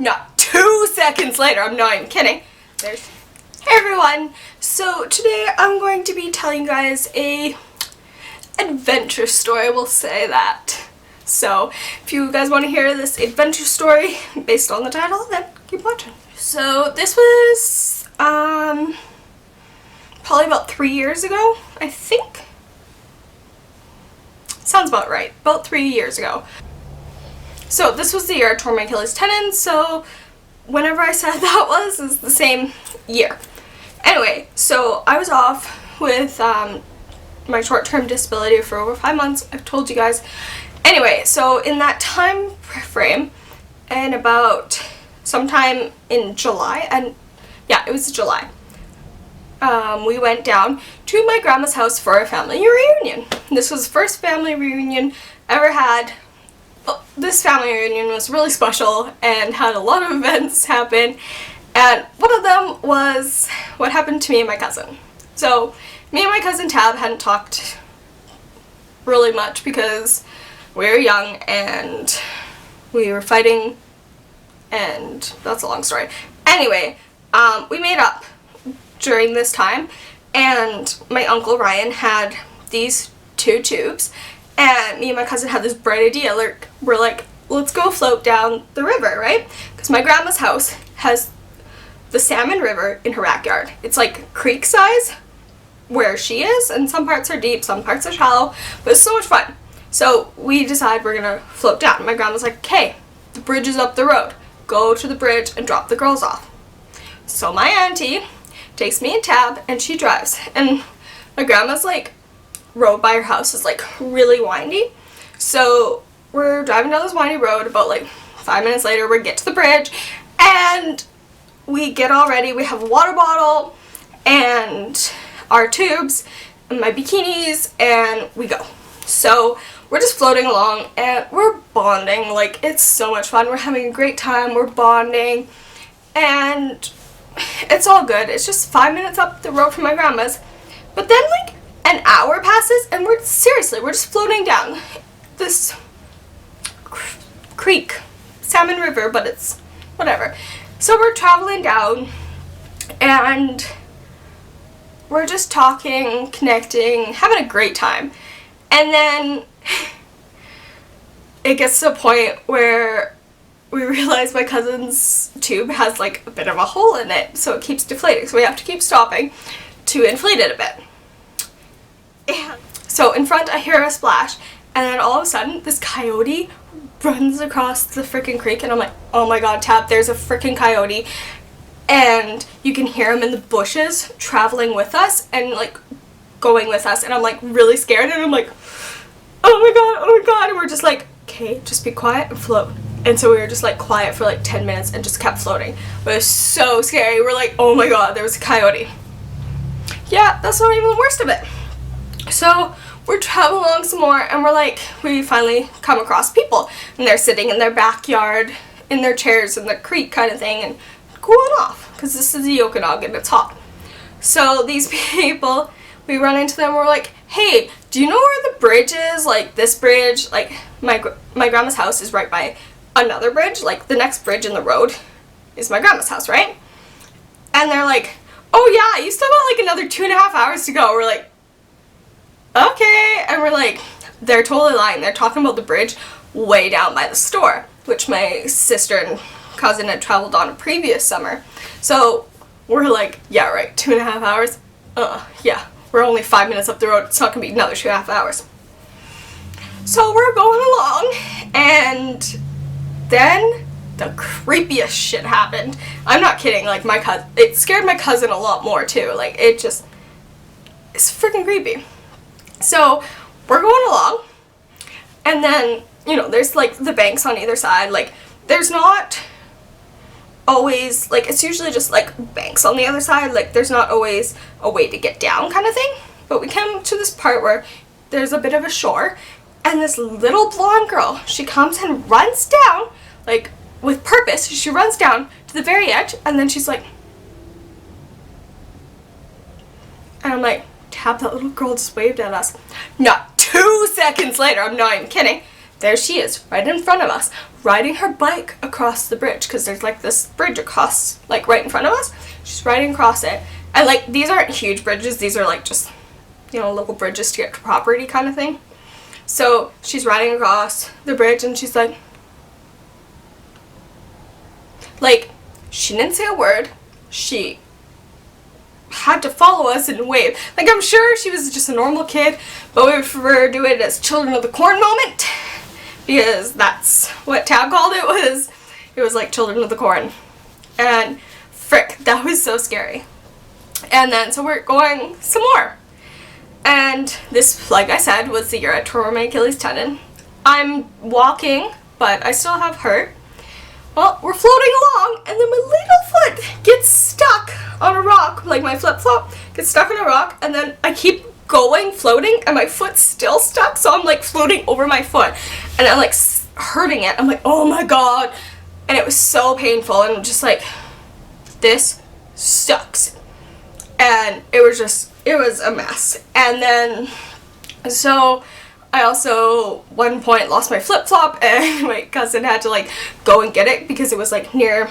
Not 2 seconds later, I'm not even kidding. Hey everyone, so today I'm going to be telling you guys a adventure story, we'll say that. So if you guys want to hear this adventure story based on the title, then keep watching. So this was probably about 3 years ago, I think. Sounds about right, about 3 years ago. So this was the year I tore my Achilles tendon, so whenever I said that was the same year. Anyway, so I was off with my short-term disability for over 5 months. I've told you guys. Anyway, so in that time frame, and about sometime in July, and yeah, it was July, we went down to my grandma's house for a family reunion. This was the first family reunion I ever had. This family reunion was really special and had a lot of events happen, and one of them was what happened to me and my cousin. So me and my cousin Tab hadn't talked really much because we were young and we were fighting, and that's a long story. Anyway, we made up during this time, and my uncle Ryan had these 2 tubes. And me and my cousin had this bright idea, like, we're like, let's go float down the river, right? Because my grandma's house has the Salmon River in her backyard. It's like creek size where she is, and some parts are deep, some parts are shallow, but it's so much fun. So we decide we're gonna float down. My grandma's like, okay, the bridge is up the road. Go to the bridge and drop the girls off. So my auntie takes me and Tab, and she drives. And my grandma's like, road by her house is like really windy, so we're driving down this windy road. About like 5 minutes later, we get to the bridge, and we get all ready. We have a water bottle and our tubes and my bikinis, and we go. So we're just floating along and we're bonding. Like, it's so much fun. We're having a great time. We're bonding, and it's all good. It's just 5 minutes up the road from my grandma's, but then like an hour passes, and we're just floating down this creek, Salmon River, but it's whatever. So we're traveling down, and we're just talking, connecting, having a great time. And then it gets to a point where we realize my cousin's tube has like a bit of a hole in it, so it keeps deflating, so we have to keep stopping to inflate it a bit. So in front I hear a splash, and then all of a sudden this coyote runs across the freaking creek, and I'm like, oh my god, Tab, there's a freaking coyote. And you can hear him in the bushes traveling with us and like going with us, and I'm like really scared, and I'm like, oh my god, and we're just like, okay, just be quiet and float. And so we were just like quiet for like 10 minutes and just kept floating, but it was so scary. We're like, oh my god, there was a coyote. Yeah, that's not even the worst of it. So we're traveling along some more, and we finally come across people, and they're sitting in their backyard in their chairs in the creek kind of thing and cooling off, because this is the Okanagan, it's hot. So these people, we run into them, and we're like, hey, do you know where the bridge is? Like, this bridge, like my grandma's house is right by another bridge, like the next bridge in the road is my grandma's house, right? And they're like, oh yeah, you still got like another 2.5 hours to go. We're like, okay. And we're like, they're totally lying. They're talking about the bridge way down by the store, which my sister and cousin had traveled on a previous summer. So we're like, yeah, right, 2.5 hours? Yeah, we're only 5 minutes up the road. It's not gonna be another 2.5 hours. So we're going along, and then the creepiest shit happened. I'm not kidding. Like, it scared my cousin a lot more too. Like, it's freaking creepy. So we're going along, and then, you know, there's like the banks on either side. Like, there's not always, like, it's usually just like banks on the other side. Like, there's not always a way to get down kind of thing. But we come to this part where there's a bit of a shore, and this little blonde girl, she comes and runs down, like, with purpose. She runs down to the very edge, and then she's like, and I'm like, Tab, that little girl just waved at us. Not 2 seconds later, I'm not even kidding, there she is, right in front of us, riding her bike across the bridge, because there's like this bridge across, like right in front of us. She's riding across it. And like, these aren't huge bridges, these are like just, you know, little bridges to get to property kind of thing. So she's riding across the bridge and she's like, she didn't say a word. She had to follow us and wave. Like, I'm sure she was just a normal kid, but we prefer to do it as Children of the Corn moment, because that's what Tab called it. It was like Children of the Corn. And frick, that was so scary. And then, so we're going some more. And this, like I said, was the year I tore my Achilles tendon. I'm walking, but I still have hurt. Well, we're floating along, and then my little foot gets stuck on a rock, like my flip-flop gets stuck on a rock, and then I keep going, floating, and my foot's still stuck, so I'm like floating over my foot, and I'm like hurting it. I'm like, oh my god, and it was so painful, and I'm just like, this sucks. And it was a mess. And then, so I also, one point, lost my flip-flop, and my cousin had to like go and get it because it was like near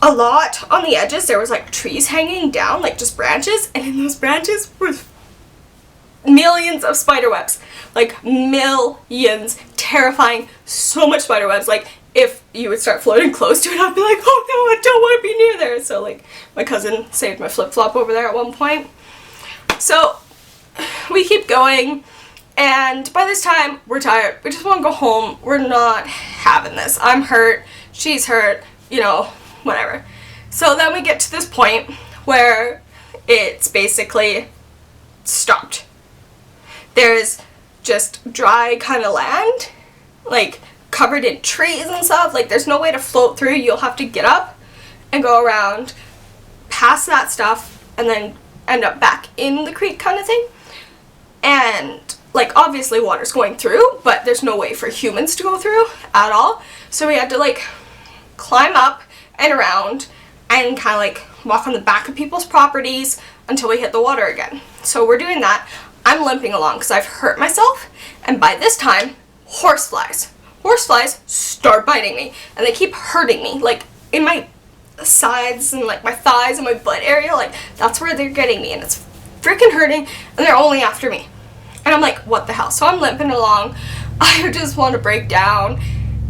a lot on the edges. There was like trees hanging down, like just branches, and in those branches were millions of spider webs. Like millions. Terrifying. So much spider webs. Like, if you would start floating close to it, I'd be like, oh no, I don't want to be near there. So like, my cousin saved my flip-flop over there at one point. So we keep going, and by this time we're tired. We just want to go home. We're not having this. I'm hurt, she's hurt, you know, whatever. So then we get to this point where it's basically stopped. There's just dry kind of land, like covered in trees and stuff. Like, there's no way to float through. You'll have to get up and go around past that stuff and then end up back in the creek kind of thing. And like, obviously water's going through, but there's no way for humans to go through at all. So we had to like climb up and around and kind of like walk on the back of people's properties until we hit the water again. So we're doing that. I'm limping along because I've hurt myself, and by this time, horseflies start biting me, and they keep hurting me, like in my sides and like my thighs and my butt area. Like, that's where they're getting me, and it's freaking hurting, and they're only after me. And I'm like, what the hell? So I'm limping along. I just want to break down,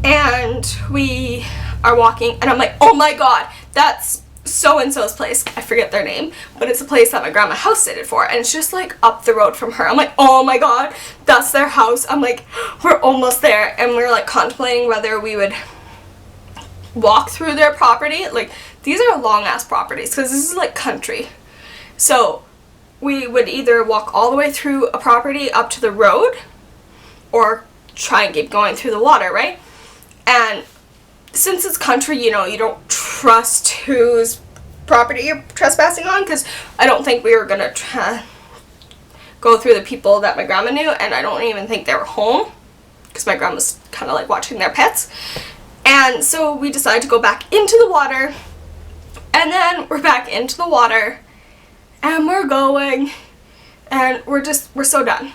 and we are walking, and I'm like, oh my god, that's so-and-so's place. I forget their name, but it's a place that my grandma house-sitted for, and it's just like up the road from her. I'm like, oh my god, that's their house. I'm like, we're almost there. And we're like contemplating whether we would walk through their property. Like, these are long-ass properties because this is like country. So we would either walk all the way through a property up to the road or try and keep going through the water, right? And since it's country, you know, you don't trust whose property you're trespassing on, because I don't think we were going to go through the people that my grandma knew, and I don't even think they were home, because my grandma's kind of like watching their pets. And so we decided to go back into the water, and then we're back into the water, and we're going, and we're so done.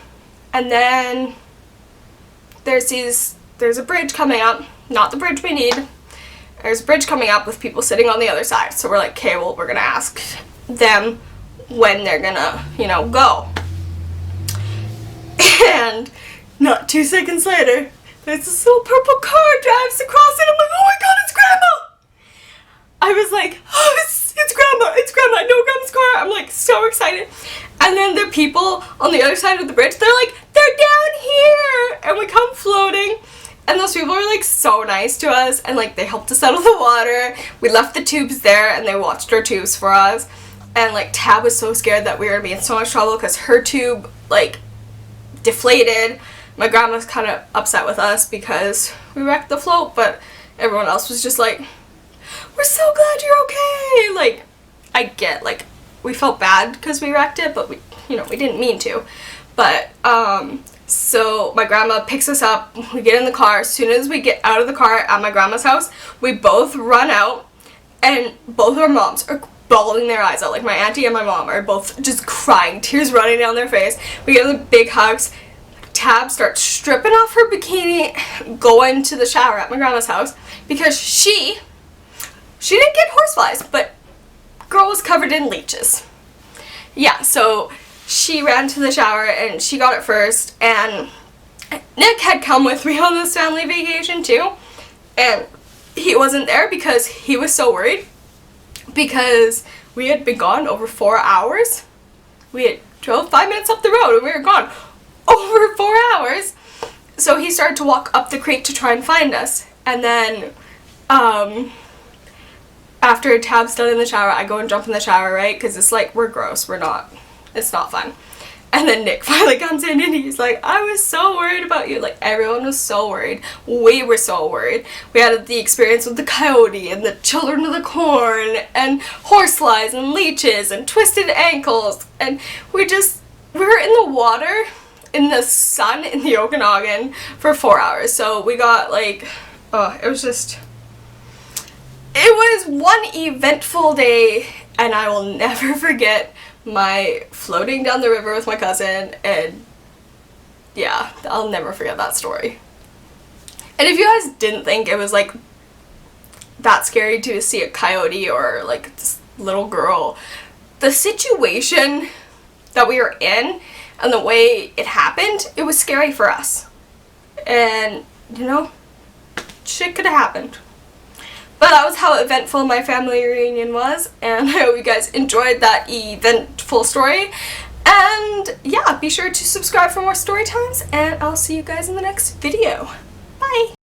And then there's a bridge coming up. Not the bridge we need. There's a bridge coming up with people sitting on the other side. So we're like, okay, well, we're gonna ask them when they're gonna, you know, go. And not 2 seconds later, there's this little purple car drives across it. I'm like, oh my god, it's Grandma! I was like, oh, it's Grandma, it's Grandma, I know Grandma's car. I'm like so excited. And then the people on the other side of the bridge, they're like, they're down here! And we come floating. And those people were like so nice to us, and like they helped us out of the water. We left the tubes there, and they watched our tubes for us. And like Tab was so scared that we were gonna be in so much trouble because her tube like deflated. My grandma was kind of upset with us because we wrecked the float, but everyone else was just like, we're so glad you're okay. Like, I get, like, we felt bad because we wrecked it, but we, you know, we didn't mean to. But so my grandma picks us up, we get in the car. As soon as we get out of the car at my grandma's house, we both run out, and both our moms are bawling their eyes out. Like, my auntie and my mom are both just crying, tears running down their face. We give them big hugs. Tab starts stripping off her bikini, going to the shower at my grandma's house because she didn't get horseflies, but girl was covered in leeches. Yeah, so she ran to the shower and she got it first, and Nick had come with me on this family vacation too, and he wasn't there because he was so worried because we had been gone over 4 hours. We had drove 5 minutes up the road and we were gone over 4 hours. So he started to walk up the creek to try and find us, and then after Tab's done in the shower, I go and jump in the shower, right? Because it's like, we're gross, it's not fun. And then Nick finally comes in and he's like, I was so worried about you. Like, everyone was so worried. We were so worried. We had the experience with the coyote and the children of the corn and horseflies and leeches and twisted ankles. And we were in the water, in the sun, in the Okanagan for 4 hours. So we got like, it was one eventful day, and I will never forget my floating down the river with my cousin, and yeah, I'll never forget that story. And if you guys didn't think it was like that scary to see a coyote or like this little girl, the situation that we were in and the way it happened, it was scary for us. And you know, shit could have happened. But that was how eventful my family reunion was, and I hope you guys enjoyed that eventful story. And yeah, be sure to subscribe for more story times, and I'll see you guys in the next video. Bye!